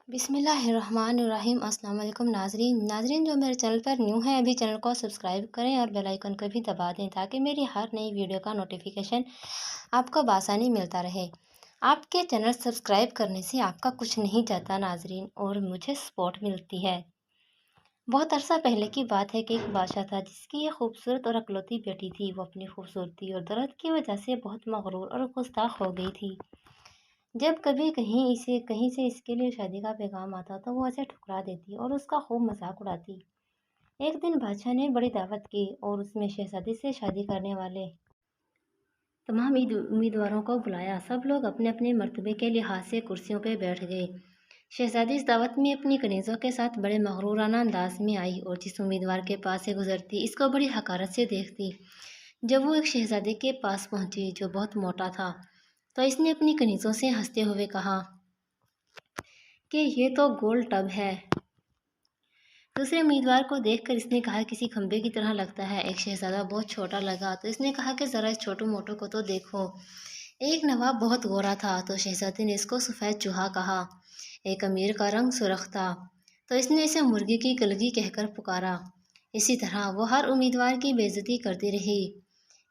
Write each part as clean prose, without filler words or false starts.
بسم اللہ الرحمن الرحیم۔ السلام علیکم ناظرین جو میرے چینل پر نیو ہیں ابھی چینل کو سبسکرائب کریں اور بیل آئیکن کو بھی دبا دیں تاکہ میری ہر نئی ویڈیو کا نوٹیفیکیشن آپ کو بآسانی ملتا رہے۔ آپ کے چینل سبسکرائب کرنے سے آپ کا کچھ نہیں جاتا ناظرین، اور مجھے سپورٹ ملتی ہے۔ بہت عرصہ پہلے کی بات ہے کہ ایک بادشاہ تھا جس کی ایک خوبصورت اور اکلوتی بیٹی تھی۔ وہ اپنی خوبصورتی اور دولت کی وجہ سے بہت مغرور اور گستاخ ہو گئی تھی۔ جب کبھی کہیں سے اس کے لیے شادی کا پیغام آتا تو وہ اسے ٹھکرا دیتی اور اس کا خوب مذاق اڑاتی۔ ایک دن بادشاہ نے بڑی دعوت کی اور اس میں شہزادی سے شادی کرنے والے تمام امیدواروں کو بلایا۔ سب لوگ اپنے اپنے مرتبے کے لحاظ سے کرسیوں پہ بیٹھ گئے۔ شہزادی اس دعوت میں اپنی کنیزوں کے ساتھ بڑے مغرورانہ انداز میں آئی اور جس امیدوار کے پاس سے گزرتی اس کو بڑی حقارت سے دیکھتی۔ جب وہ ایک شہزادے کے پاس پہنچی جو بہت موٹا تھا تو اس نے اپنی کنیزوں سے ہنستے ہوئے کہا کہ یہ تو گول ٹب ہے۔ دوسرے امیدوار کو دیکھ کر اس نے کہا کسی کھمبے کی طرح لگتا ہے۔ ایک شہزادہ بہت چھوٹا لگا تو اس نے کہا کہ ذرا اس چھوٹو موٹو کو تو دیکھو۔ ایک نواب بہت گورا تھا تو شہزادی نے اس کو سفید چوہا کہا۔ ایک امیر کا رنگ سرخ تھا تو اس نے اسے مرغی کی کلگی کہہ کر پکارا۔ اسی طرح وہ ہر امیدوار کی بے عزتی کرتی رہی۔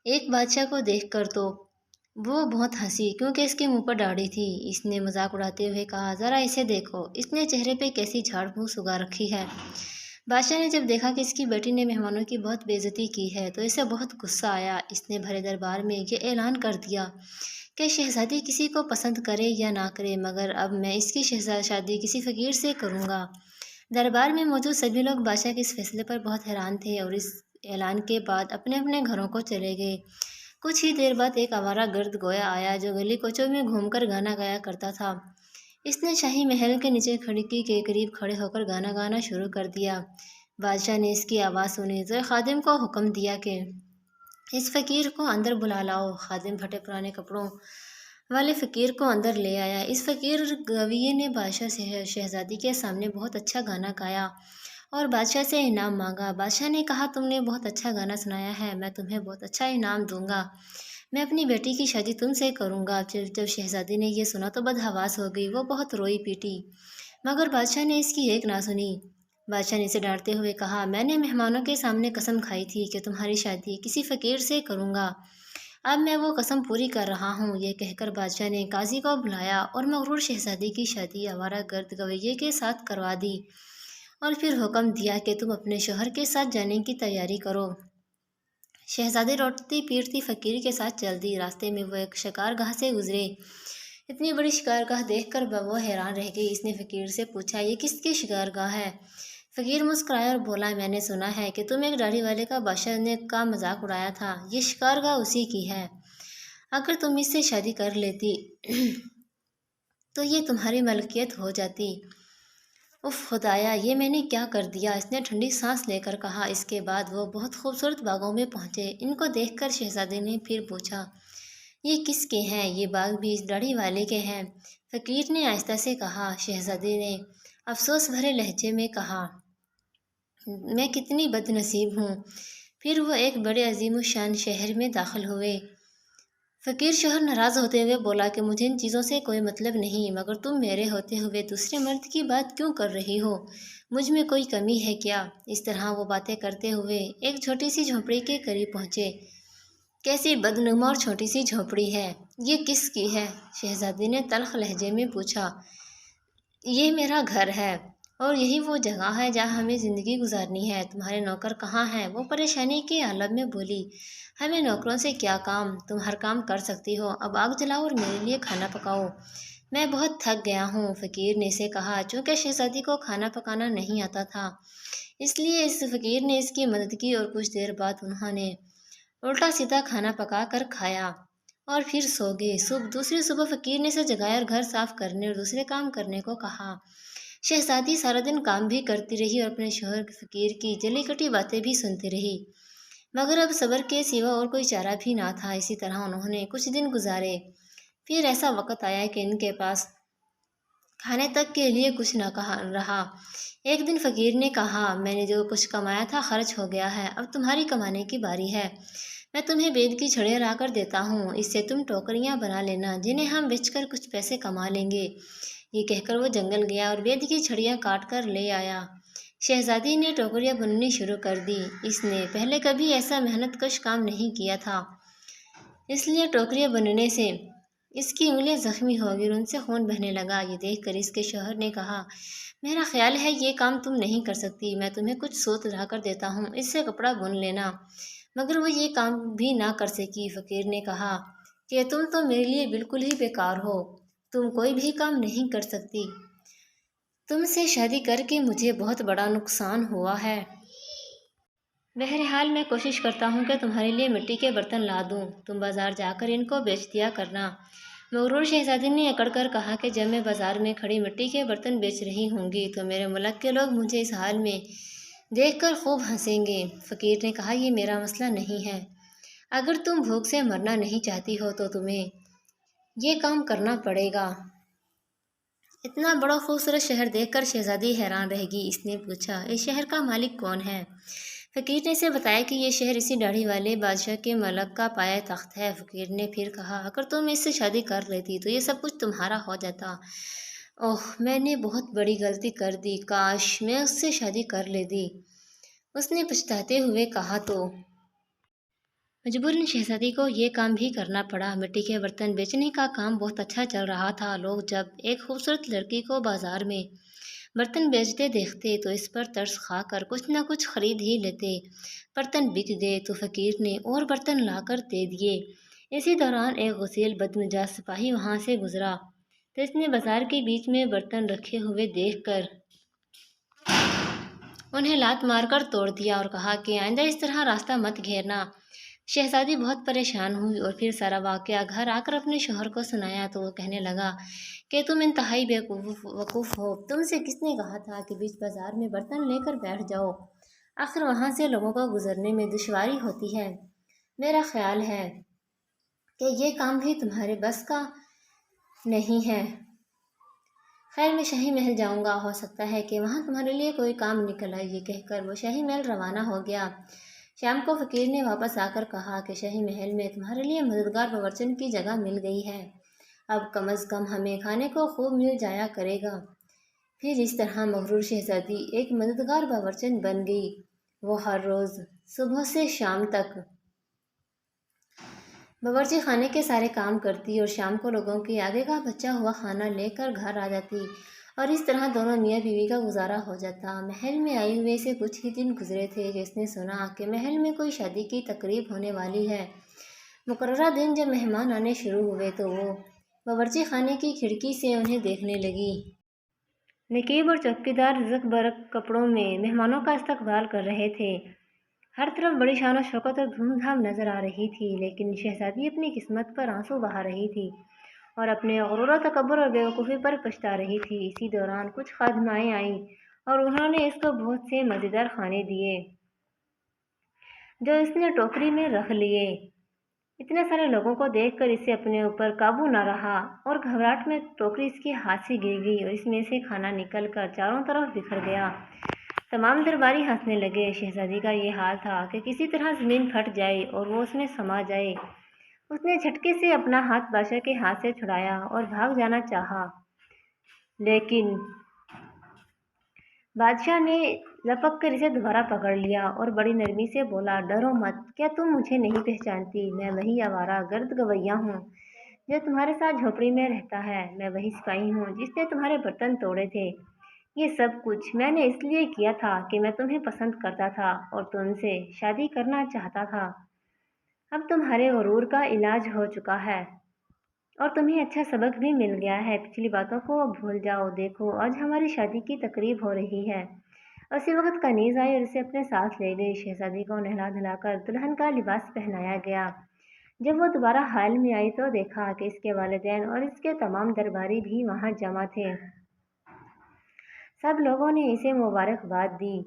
ایک بادشاہ کو دیکھ کر تو وہ بہت ہنسی کیونکہ اس کے منہ پر داڑھی تھی۔ اس نے مذاق اڑاتے ہوئے کہا ذرا اسے دیکھو، اس نے چہرے پہ کیسی جھاڑ پھوس اگا رکھی ہے۔ بادشاہ نے جب دیکھا کہ اس کی بیٹی نے مہمانوں کی بہت بے عزتی کی ہے تو اسے بہت غصہ آیا۔ اس نے بھرے دربار میں یہ اعلان کر دیا کہ شہزادی کسی کو پسند کرے یا نہ کرے مگر اب میں اس کی شادی کسی فقیر سے کروں گا۔ دربار میں موجود سبھی لوگ بادشاہ کے اس فیصلے پر بہت حیران تھے اور اس اعلان کے بعد اپنے اپنے گھروں کو چلے گئے۔ کچھ ہی دیر بعد ایک آوارہ گرد گویا آیا جو گلی کوچوں میں گھوم کر گانا گایا کرتا تھا۔ اس نے شاہی محل کے نیچے کھڑکی کے قریب کھڑے ہو کر گانا گانا شروع کر دیا۔ بادشاہ نے اس کی آواز سنی تو ایک خادم کو حکم دیا کہ اس فقیر کو اندر بلا لاؤ۔ خادم پھٹے پرانے کپڑوں والے فقیر کو اندر لے آیا۔ اس فقیر گویے نے بادشاہ سے شہزادی کے سامنے بہت اچھا گانا گایا اور بادشاہ سے انعام مانگا۔ بادشاہ نے کہا تم نے بہت اچھا گانا سنایا ہے، میں تمہیں بہت اچھا انعام دوں گا، میں اپنی بیٹی کی شادی تم سے کروں گا۔ جب شہزادی نے یہ سنا تو بدحواس ہو گئی، وہ بہت روئی پیٹی مگر بادشاہ نے اس کی ایک نہ سنی۔ بادشاہ نے اسے ڈانٹتے ہوئے کہا میں نے مہمانوں کے سامنے قسم کھائی تھی کہ تمہاری شادی کسی فقیر سے کروں گا، اب میں وہ قسم پوری کر رہا ہوں۔ یہ کہہ کر بادشاہ نے قاضی کو بلایا اور مغرور شہزادی کی شادی آوارہ گرد گویے کے ساتھ کروا دی اور پھر حکم دیا کہ تم اپنے شوہر کے ساتھ جانے کی تیاری کرو۔ شہزادی روتی پیٹتی فقیر کے ساتھ چل دی۔ راستے میں وہ ایک شکار گاہ سے گزرے۔ اتنی بڑی شکار گاہ دیکھ کر وہ حیران رہ گئی۔ اس نے فقیر سے پوچھا یہ کس کی شکار گاہ ہے؟ فقیر مسکرایا اور بولا میں نے سنا ہے کہ تم ایک داڑھی والے کا بادشاہ نے کا مذاق اڑایا تھا، یہ شکار گاہ اسی کی ہے۔ اگر تم اس سے شادی کر لیتی تو یہ تمہاری ملکیت ہو جاتی۔ اف خدایا، یہ میں نے کیا کر دیا، اس نے ٹھنڈی سانس لے کر کہا۔ اس کے بعد وہ بہت خوبصورت باغوں میں پہنچے۔ ان کو دیکھ کر شہزادی نے پھر پوچھا یہ کس کے ہیں؟ یہ باغ بھی اس داڑھی والے کے ہیں، فقیر نے آہستہ سے کہا۔ شہزادی نے افسوس بھرے لہجے میں کہا میں کتنی بد نصیب ہوں۔ پھر وہ ایک بڑے عظیم الشان شہر میں داخل ہوئے۔ فقیر شوہر ناراض ہوتے ہوئے بولا کہ مجھے ان چیزوں سے کوئی مطلب نہیں، مگر تم میرے ہوتے ہوئے دوسرے مرد کی بات کیوں کر رہی ہو؟ مجھ میں کوئی کمی ہے کیا؟ اس طرح وہ باتیں کرتے ہوئے ایک چھوٹی سی جھونپڑی کے قریب پہنچے۔ کیسی بدنما اور چھوٹی سی جھونپڑی ہے، یہ کس کی ہے؟ شہزادی نے تلخ لہجے میں پوچھا۔ یہ میرا گھر ہے اور یہی وہ جگہ ہے جہاں ہمیں زندگی گزارنی ہے۔ تمہارے نوکر کہاں ہیں؟ وہ پریشانی کے عالم میں بولی۔ ہمیں نوکروں سے کیا کام، تم ہر کام کر سکتی ہو، اب آگ جلاؤ اور میرے لیے کھانا پکاؤ، میں بہت تھک گیا ہوں۔ فقیر نے اسے کہا۔ چونکہ شہزادی کو کھانا پکانا نہیں آتا تھا اس لیے اس فقیر نے اس کی مدد کی اور کچھ دیر بعد انہوں نے الٹا سیدھا کھانا پکا کر کھایا اور پھر سو گئے۔ دوسری صبح فقیر نے اسے جگایا اور گھر صاف کرنے اور دوسرے کام کرنے کو کہا۔ شہزادی سارا دن کام بھی کرتی رہی اور اپنے شوہر فقیر کی جلی کٹی باتیں بھی سنتی رہی، مگر اب صبر کے سوا اور کوئی چارہ بھی نہ تھا۔ اسی طرح انہوں نے کچھ دن گزارے۔ پھر ایسا وقت آیا کہ ان کے پاس کھانے تک کے لیے کچھ نہ رہا۔ ایک دن فقیر نے کہا میں نے جو کچھ کمایا تھا خرچ ہو گیا ہے، اب تمہاری کمانے کی باری ہے۔ میں تمہیں بید کی چھڑیاں لا کر دیتا ہوں، اس سے تم ٹوکریاں بنا لینا جنہیں ہم بیچ کر کچھ پیسے کما لیں گے۔ ये कहकर वो जंगल गया और बेद की छड़ियाँ काट कर ले आया। शहजादी ने टोकरियाँ बुननी शुरू कर दी। इसने पहले कभी ऐसा मेहनत कश काम नहीं किया था, इसलिए टोकरियाँ बुनने से इसकी उंगलियां जख्मी हो गई और उनसे खून बहने लगा। ये देखकर इसके शौहर ने कहा, मेरा ख्याल है ये काम तुम नहीं कर सकती, मैं तुम्हें कुछ सूत ला कर देता हूँ, इससे कपड़ा बुन लेना। मगर वो ये काम भी ना कर सकी। फकीर ने कहा कि तुम तो मेरे लिए बिल्कुल ही बेकार हो, तुम कोई भी काम नहीं कर सकती। तुमसे शादी करके मुझे बहुत बड़ा नुकसान हुआ है। बहरहाल मैं कोशिश करता हूँ कि तुम्हारे लिए मिट्टी के बर्तन ला दूँ, तुम बाजार जाकर इनको बेच दिया करना। मगरूर शहजादी ने अकड़ कर कहा कि जब मैं बाजार में खड़ी मिट्टी के बर्तन बेच रही होंगी तो मेरे मुल्क के लोग मुझे इस हाल में देखकर खूब हंसेंगे। फ़कीर ने कहा, यह मेरा मसला नहीं है, अगर तुम भूख से मरना नहीं चाहती हो तो तुम्हें ये काम करना पड़ेगा। इतना बड़ा खूबसूरत शहर देखकर शहजादी हैरान रहेगी। इसने पूछा, इस शहर का मालिक कौन है? फ़कीर ने इसे बताया कि यह शहर इसी दाढ़ी वाले बादशाह के मलक का पाया तख्त है। फ़कीर ने फिर कहा, अगर तुम इससे शादी कर लेती तो ये सब कुछ तुम्हारा हो जाता। ओह, मैंने बहुत बड़ी गलती कर दी, काश मैं उससे शादी कर लेती, उसने पछताते हुए कहा। तो मजबूरन शहजादी को ये काम भी करना पड़ा। मिट्टी के बर्तन बेचने का काम बहुत अच्छा चल रहा था। लोग जब एक खूबसूरत लड़की को बाजार में बर्तन बेचते देखते तो इस पर तरस खाकर कुछ न कुछ खरीद ही लेते। बर्तन बिक गए तो फ़कीर ने और बर्तन लाकर दे दिए। इसी दौरान एक गुस्सैल बदमिजाज सिपाही वहाँ से गुजरा तो इसने बाजार के बीच में बर्तन रखे हुए देखकर उन्हें लात मारकर तोड़ दिया और कहा कि आइंदा इस तरह रास्ता मत घेरना। शहजादी बहुत परेशान हुई और फिर सारा वाक़या घर आकर अपने शौहर को सुनाया तो वो कहने लगा कि तुम इंतहाई बेवकूफ़ हो, तुमसे किसने कहा था कि बीच बाजार में बर्तन लेकर बैठ जाओ, आखिर वहाँ से लोगों को गुजरने में दुश्वारी होती है। मेरा ख्याल है कि ये काम भी तुम्हारे बस का नहीं है। खैर, मैं शाही महल जाऊंगा, हो सकता है कि वहाँ तुम्हारे लिए कोई काम निकल आए। ये कहकर वो शाही महल रवाना हो गया। शाम को फ़कीर ने वापस आकर कहा कि शाही महल में तुम्हारे लिए मददगार बावर्चन की जगह मिल गई है, अब कम अज़ कम हमें खाने को खूब मिल जाया करेगा। फिर इस तरह मगरूर शहजादी एक मददगार बावर्चन बन गई। वो हर रोज़ सुबह से शाम तक बावर्ची खाने के सारे काम करती और शाम को लोगों के आगे का बचा हुआ खाना लेकर घर आ जाती और इस तरह दोनों मियाँ बीवी का गुजारा हो जाता। महल में आए हुए से कुछ ही दिन गुजरे थे जिसने सुना कि महल में कोई शादी की तकरीब होने वाली है। मुकर्ररा दिन जब मेहमान आने शुरू हुए तो वो बावर्ची खाने की खिड़की से उन्हें देखने लगी। नकीब और चौकीदार रज़क बरक कपड़ों में मेहमानों का इस्तकबाल कर रहे थे। हर तरफ बड़ी शान और शौकत और धूमधाम नजर आ रही थी, लेकिन शहजादी अपनी किस्मत पर आंसू बहा रही थी और अपने गुरूर तकब्बुर और बेवकूफ़ी पर पछता रही थी। इसी दौरान कुछ खादिमाएँ आईं और उन्होंने इसको बहुत से मज़ेदार खाने दिए जो इसने टोकरी में रख लिए। इतने सारे लोगों को देखकर इसे अपने ऊपर काबू न रहा और घबराहट में टोकरी इसके हाथ से गिर गई और इसमें से खाना निकलकर चारों तरफ बिखर गया। तमाम दरबारी हंसने लगे। शहजादी का ये हाल था कि किसी तरह ज़मीन फट जाए और वो उसमें समा जाए। उसने झटके से अपना हाथ बादशाह के हाथ से छुड़ाया और भाग जाना चाहा, लेकिन बादशाह ने लपक कर इसे दोबारा पकड़ लिया और बड़ी नरमी से बोला, डरो मत, क्या तुम मुझे नहीं पहचानती? मैं वही आवारा गर्द गवैया हूँ जो तुम्हारे साथ झोपड़ी में रहता है। मैं वही सिपाही हूँ जिसने तुम्हारे बर्तन तोड़े थे। ये सब कुछ मैंने इसलिए किया था कि मैं तुम्हें पसंद करता था और तुमसे शादी करना चाहता था। अब तुम्हारे गुरूर का इलाज हो चुका है और तुम्हें अच्छा सबक भी मिल गया है। पिछली बातों को अब भूल जाओ। देखो, आज हमारी शादी की तकरीब हो रही है। उसी वक्त कनीज़ आई और इसे अपने साथ ले गई। शहजादी को नहला धुलाकर दुल्हन का लिबास पहनाया गया। जब वो दोबारा हाल में आई तो देखा कि इसके वालिदैन और इसके तमाम दरबारी भी वहाँ जमा थे। सब लोगों ने इसे मुबारकबाद दी।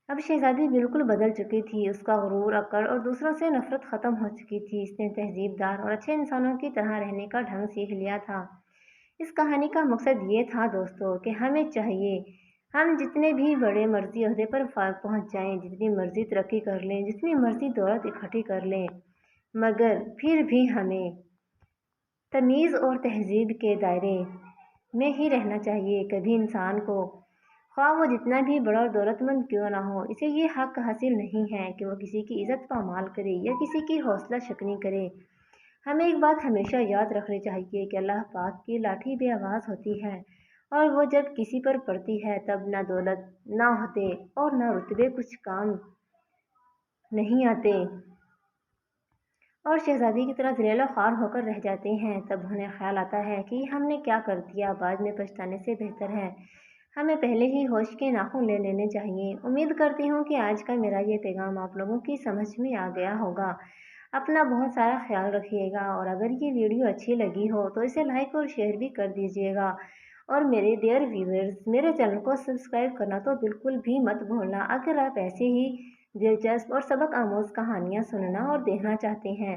अब शहजादी बिल्कुल बदल चुकी थी। उसका गुरूर, अकड़ और दूसरों से नफरत ख़त्म हो चुकी थी। इसने तहजीबदार और अच्छे इंसानों की तरह रहने का ढंग सीख लिया था। इस कहानी का मकसद ये था दोस्तों कि हमें चाहिए हम जितने भी बड़े मर्जी ओहदे पर पहुंच जाएं, जितनी मर्जी तरक्की कर लें, जितनी मर्जी दौलत इकट्ठी कर लें, मगर फिर भी हमें तमीज़ और तहजीब के दायरे में ही रहना चाहिए। कभी इंसान को, ख्वाह वो जितना भी बड़ा और दौलतमंद क्यों ना हो, इसे ये हक हासिल नहीं है कि वो किसी की इज़्ज़त पामाल करे या किसी की हौसला शिकनी करे। हमें एक बात हमेशा याद रखनी चाहिए कि अल्लाह पाक की लाठी बेआवाज़ होती है, और वो जब किसी पर पड़ती है तब ना दौलत, ना होते और ना रुतबे कुछ काम नहीं आते, और शहज़ादी की तरह ज़लील ख़्वार होकर रह जाते हैं। तब उन्हें ख़्याल आता है कि हमने क्या कर दिया, बाद में पछताने से बेहतर है हमें पहले ही होश के नाखून ले लेने चाहिए। उम्मीद करती हूँ कि आज का मेरा ये पैगाम आप लोगों की समझ में आ गया होगा। अपना बहुत सारा ख्याल रखिएगा, और अगर ये वीडियो अच्छी लगी हो तो इसे लाइक और शेयर भी कर दीजिएगा। और मेरे डियर व्यूअर्स, मेरे चैनल को सब्सक्राइब करना तो बिल्कुल भी मत भूलना अगर आप ऐसे ही दिलचस्प और सबक आमोज़ कहानियाँ सुनना और देखना चाहते हैं।